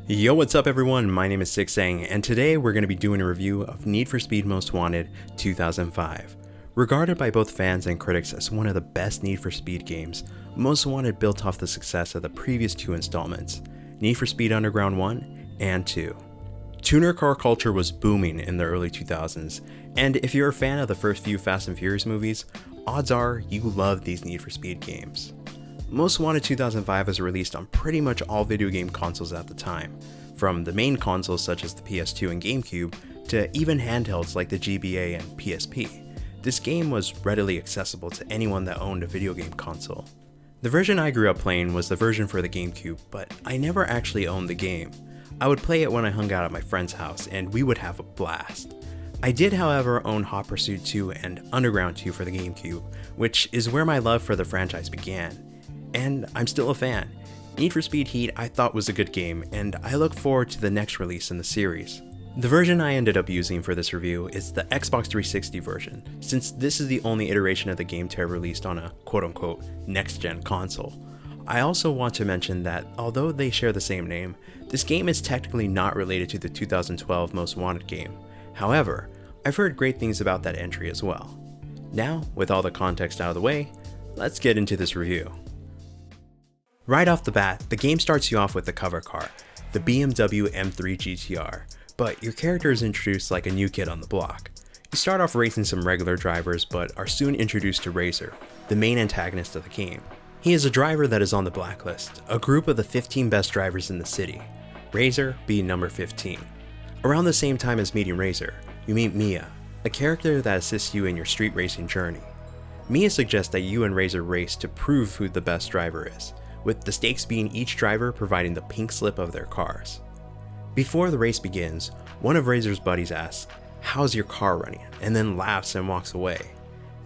Yo, what's up everyone? My name is Sixang, and today we're going to be doing a review of Need for Speed Most Wanted 2005. Regarded by both fans and critics as one of the best Need for Speed games, Most Wanted built off the success of the previous two installments, Need for Speed Underground 1 and 2. Tuner car culture was booming in the early 2000s, and if you're a fan of the first few Fast and Furious movies, odds are you love these Need for Speed games. Most Wanted 2005 was released on pretty much all video game consoles at the time, from the main consoles such as the PS2 and GameCube, to even handhelds like the GBA and PSP. This game was readily accessible to anyone that owned a video game console. The version I grew up playing was the version for the GameCube, but I never actually owned the game. I would play it when I hung out at my friend's house, and we would have a blast. I did, however, own Hot Pursuit 2 and Underground 2 for the GameCube, which is where my love for the franchise began. And I'm still a fan. Need for Speed Heat I thought was a good game, and I look forward to the next release in the series. The version I ended up using for this review is the Xbox 360 version, since this is the only iteration of the game to have released on a quote-unquote next-gen console. I also want to mention that although they share the same name, this game is technically not related to the 2012 Most Wanted game. However, I've heard great things about that entry as well. Now, with all the context out of the way, let's get into this review. Right off the bat, the game starts you off with the cover car, the BMW M3 GTR, but your character is introduced like a new kid on the block. You start off racing some regular drivers, but are soon introduced to Razor, the main antagonist of the game. He is a driver that is on the blacklist, a group of the 15 best drivers in the city, Razor being number 15. Around the same time as meeting Razor, you meet Mia, a character that assists you in your street racing journey. Mia suggests that you and Razor race to prove who the best driver is, with the stakes being each driver providing the pink slip of their cars. Before the race begins, one of Razor's buddies asks, "How's your car running?" and then laughs and walks away.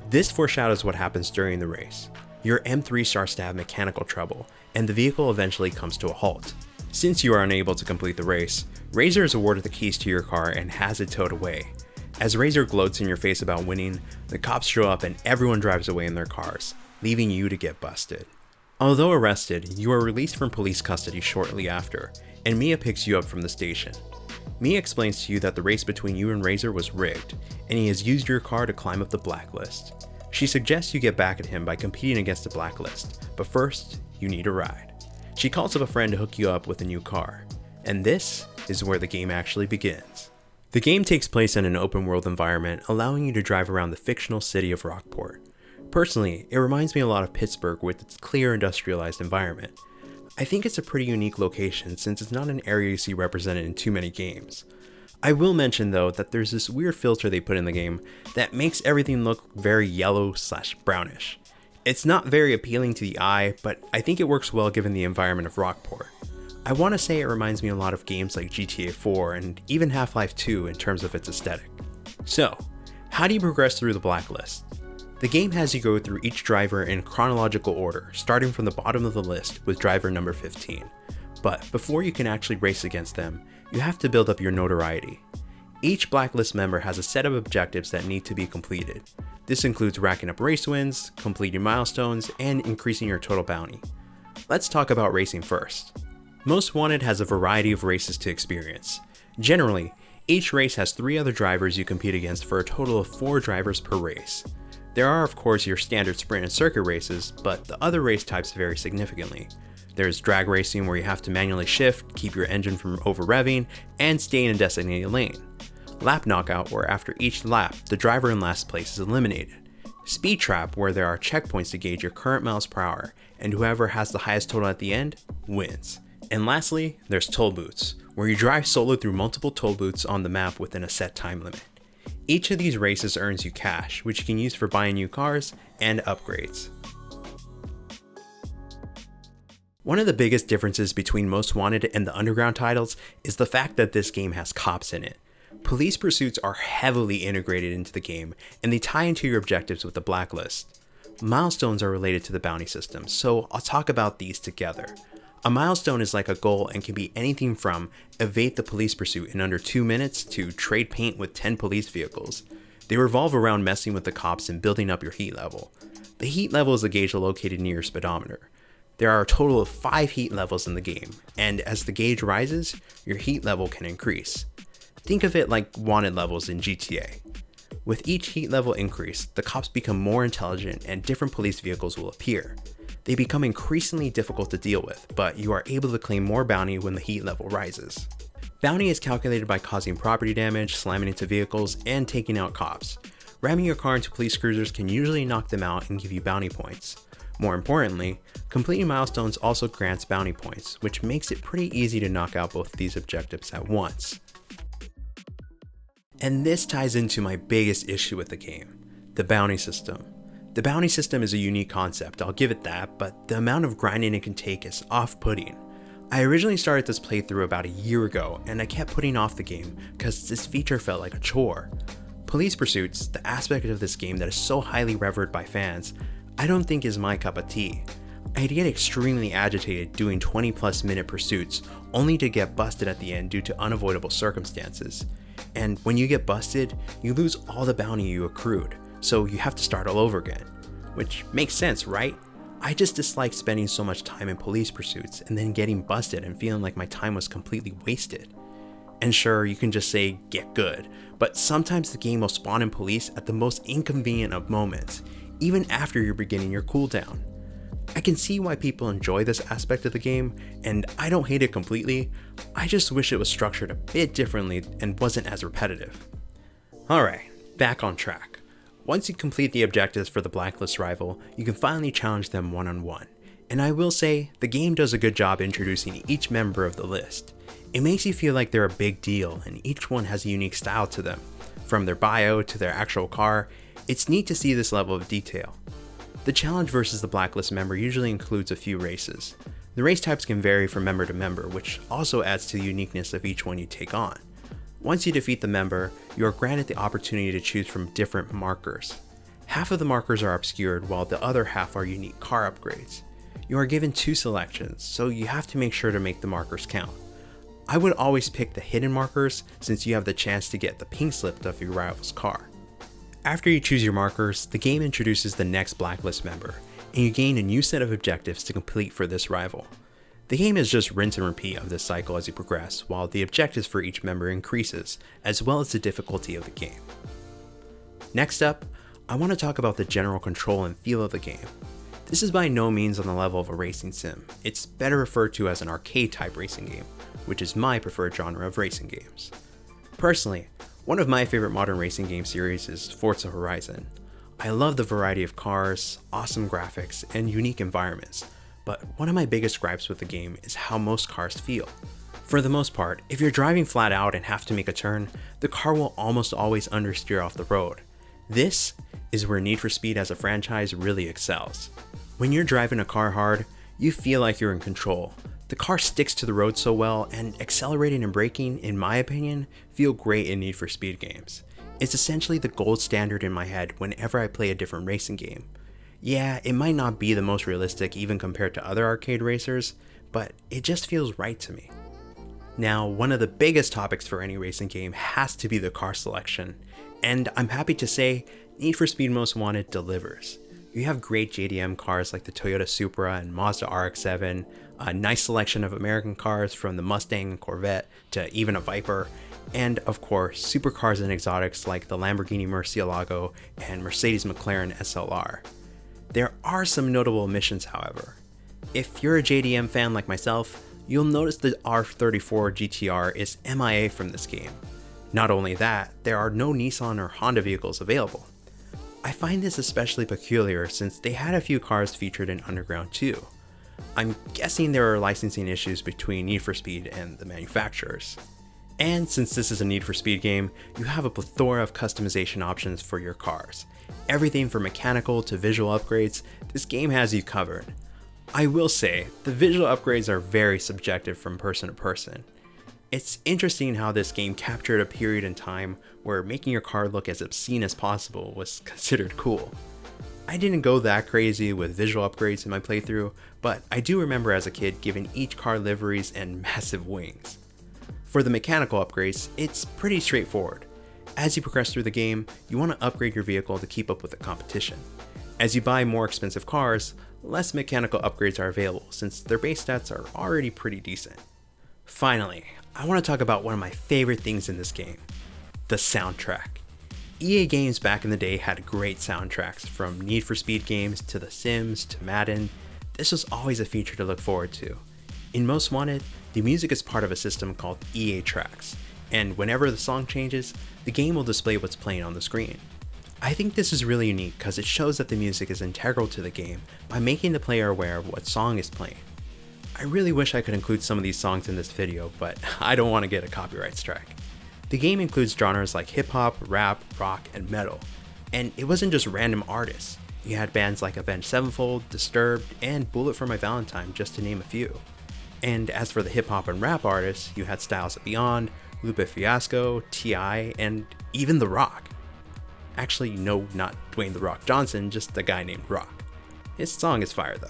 This foreshadows what happens during the race. Your M3 starts to have mechanical trouble, and the vehicle eventually comes to a halt. Since you are unable to complete the race, Razor is awarded the keys to your car and has it towed away. As Razor gloats in your face about winning, the cops show up and everyone drives away in their cars, leaving you to get busted. Although arrested, you are released from police custody shortly after, and Mia picks you up from the station. Mia explains to you that the race between you and Razor was rigged, and he has used your car to climb up the blacklist. She suggests you get back at him by competing against the blacklist, but first, you need a ride. She calls up a friend to hook you up with a new car, and this is where the game actually begins. The game takes place in an open world environment, allowing you to drive around the fictional city of Rockport. Personally, it reminds me a lot of Pittsburgh with its clear industrialized environment. I think it's a pretty unique location since it's not an area you see represented in too many games. I will mention though that there's this weird filter they put in the game that makes everything look very yellow/brownish. It's not very appealing to the eye, but I think it works well given the environment of Rockport. I want to say it reminds me a lot of games like GTA 4 and even Half-Life 2 in terms of its aesthetic. So, how do you progress through the blacklist? The game has you go through each driver in chronological order, starting from the bottom of the list with driver number 15. But before you can actually race against them, you have to build up your notoriety. Each blacklist member has a set of objectives that need to be completed. This includes racking up race wins, completing milestones, and increasing your total bounty. Let's talk about racing first. Most Wanted has a variety of races to experience. Generally, each race has 3 other drivers you compete against for a total of 4 drivers per race. There are of course your standard sprint and circuit races, but the other race types vary significantly. There's drag racing where you have to manually shift, keep your engine from over-revving, and stay in a designated lane. Lap knockout where after each lap, the driver in last place is eliminated. Speed trap where there are checkpoints to gauge your current miles per hour, and whoever has the highest total at the end, wins. And lastly, there's toll booths, where you drive solo through multiple toll booths on the map within a set time limit. Each of these races earns you cash, which you can use for buying new cars and upgrades. One of the biggest differences between Most Wanted and the Underground titles is the fact that this game has cops in it. Police pursuits are heavily integrated into the game, and they tie into your objectives with the blacklist. Milestones are related to the bounty system, so I'll talk about these together. A milestone is like a goal and can be anything from evade the police pursuit in under 2 minutes to trade paint with 10 police vehicles. They revolve around messing with the cops and building up your heat level. The heat level is a gauge located near your speedometer. There are a total of 5 heat levels in the game, and as the gauge rises, your heat level can increase. Think of it like wanted levels in GTA. With each heat level increase, the cops become more intelligent and different police vehicles will appear. They become increasingly difficult to deal with, but you are able to claim more bounty when the heat level rises. Bounty is calculated by causing property damage, slamming into vehicles, and taking out cops. Ramming your car into police cruisers can usually knock them out and give you bounty points. More importantly, completing milestones also grants bounty points, which makes it pretty easy to knock out both these objectives at once. And this ties into my biggest issue with the game, the bounty system. The bounty system is a unique concept, I'll give it that, but the amount of grinding it can take is off-putting. I originally started this playthrough about a year ago, and I kept putting off the game because this feature felt like a chore. Police pursuits, the aspect of this game that is so highly revered by fans, I don't think is my cup of tea. I'd get extremely agitated doing 20+ minute pursuits only to get busted at the end due to unavoidable circumstances. And when you get busted, you lose all the bounty you accrued, so you have to start all over again. Which makes sense, right? I just dislike spending so much time in police pursuits and then getting busted and feeling like my time was completely wasted. And sure, you can just say, get good, but sometimes the game will spawn in police at the most inconvenient of moments, even after you're beginning your cooldown. I can see why people enjoy this aspect of the game, and I don't hate it completely, I just wish it was structured a bit differently and wasn't as repetitive. Alright, back on track. Once you complete the objectives for the Blacklist rival, you can finally challenge them one-on-one. And I will say, the game does a good job introducing each member of the list. It makes you feel like they're a big deal, and each one has a unique style to them. From their bio to their actual car, it's neat to see this level of detail. The challenge versus the Blacklist member usually includes a few races. The race types can vary from member to member, which also adds to the uniqueness of each one you take on. Once you defeat the member, you are granted the opportunity to choose from different markers. Half of the markers are obscured while the other half are unique car upgrades. You are given 2 selections, so you have to make sure to make the markers count. I would always pick the hidden markers since you have the chance to get the pink slip of your rival's car. After you choose your markers, the game introduces the next Blacklist member, and you gain a new set of objectives to complete for this rival. The game is just rinse and repeat of this cycle as you progress, while the objectives for each member increases, as well as the difficulty of the game. Next up, I want to talk about the general control and feel of the game. This is by no means on the level of a racing sim, it's better referred to as an arcade type racing game, which is my preferred genre of racing games. Personally, one of my favorite modern racing game series is Forza Horizon. I love the variety of cars, awesome graphics, and unique environments, but one of my biggest gripes with the game is how most cars feel. For the most part, if you're driving flat out and have to make a turn, the car will almost always understeer off the road. This is where Need for Speed as a franchise really excels. When you're driving a car hard, you feel like you're in control. The car sticks to the road so well, and accelerating and braking, in my opinion, feel great in Need for Speed games. It's essentially the gold standard in my head whenever I play a different racing game. Yeah, it might not be the most realistic even compared to other arcade racers, but it just feels right to me. Now, one of the biggest topics for any racing game has to be the car selection, and I'm happy to say Need for Speed Most Wanted delivers. You have great JDM cars like the Toyota Supra and Mazda RX-7, a nice selection of American cars from the Mustang and Corvette to even a Viper, and of course, supercars and exotics like the Lamborghini Murcielago and Mercedes McLaren SLR. There are some notable omissions, however. If you're a JDM fan like myself, you'll notice the R34 GTR is MIA from this game. Not only that, there are no Nissan or Honda vehicles available. I find this especially peculiar since they had a few cars featured in Underground 2. I'm guessing there are licensing issues between Need for Speed and the manufacturers. And since this is a Need for Speed game, you have a plethora of customization options for your cars. Everything from mechanical to visual upgrades, this game has you covered. I will say, the visual upgrades are very subjective from person to person. It's interesting how this game captured a period in time where making your car look as obscene as possible was considered cool. I didn't go that crazy with visual upgrades in my playthrough, but I do remember as a kid giving each car liveries and massive wings. For the mechanical upgrades, it's pretty straightforward. As you progress through the game, you want to upgrade your vehicle to keep up with the competition. As you buy more expensive cars, less mechanical upgrades are available since their base stats are already pretty decent. Finally, I want to talk about one of my favorite things in this game, the soundtrack. EA games back in the day had great soundtracks, from Need for Speed games to The Sims to Madden. This was always a feature to look forward to. In Most Wanted, the music is part of a system called EA Tracks, and whenever the song changes, the game will display what's playing on the screen. I think this is really unique because it shows that the music is integral to the game by making the player aware of what song is playing. I really wish I could include some of these songs in this video, but I don't want to get a copyright strike. The game includes genres like hip hop, rap, rock, and metal, and it wasn't just random artists. You had bands like Avenged Sevenfold, Disturbed, and Bullet for My Valentine, just to name a few. And as for the hip hop and rap artists, you had Styles of Beyond, Lupe Fiasco, T.I., and even The Rock. Actually, no, not Dwayne The Rock Johnson, just a guy named Rock. His song is fire though.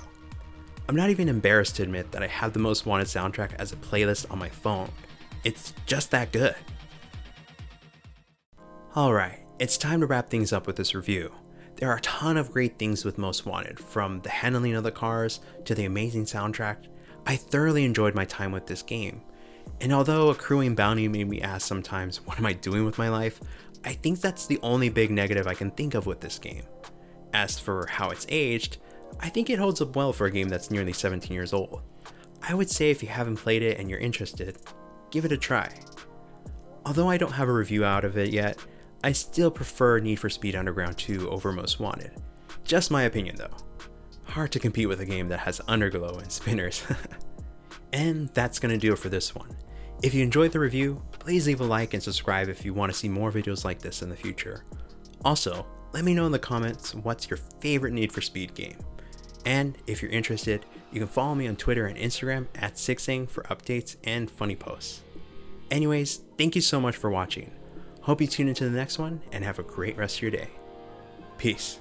I'm not even embarrassed to admit that I have the Most Wanted soundtrack as a playlist on my phone. It's just that good. Alright, it's time to wrap things up with this review. There are a ton of great things with Most Wanted, from the handling of the cars to the amazing soundtrack. I thoroughly enjoyed my time with this game. And although accruing bounty made me ask sometimes, what am I doing with my life? I think that's the only big negative I can think of with this game. As for how it's aged, I think it holds up well for a game that's nearly 17 years old. I would say if you haven't played it and you're interested, give it a try. Although I don't have a review out of it yet, I still prefer Need for Speed Underground 2 over Most Wanted. Just my opinion though. Hard to compete with a game that has underglow and spinners. And that's gonna do it for this one. If you enjoyed the review, please leave a like and subscribe if you want to see more videos like this in the future. Also, let me know in the comments what's your favorite Need for Speed game. And if you're interested, you can follow me on Twitter and Instagram at @sixsing for updates and funny posts. Anyways, thank you so much for watching. Hope you tune into the next one and have a great rest of your day. Peace.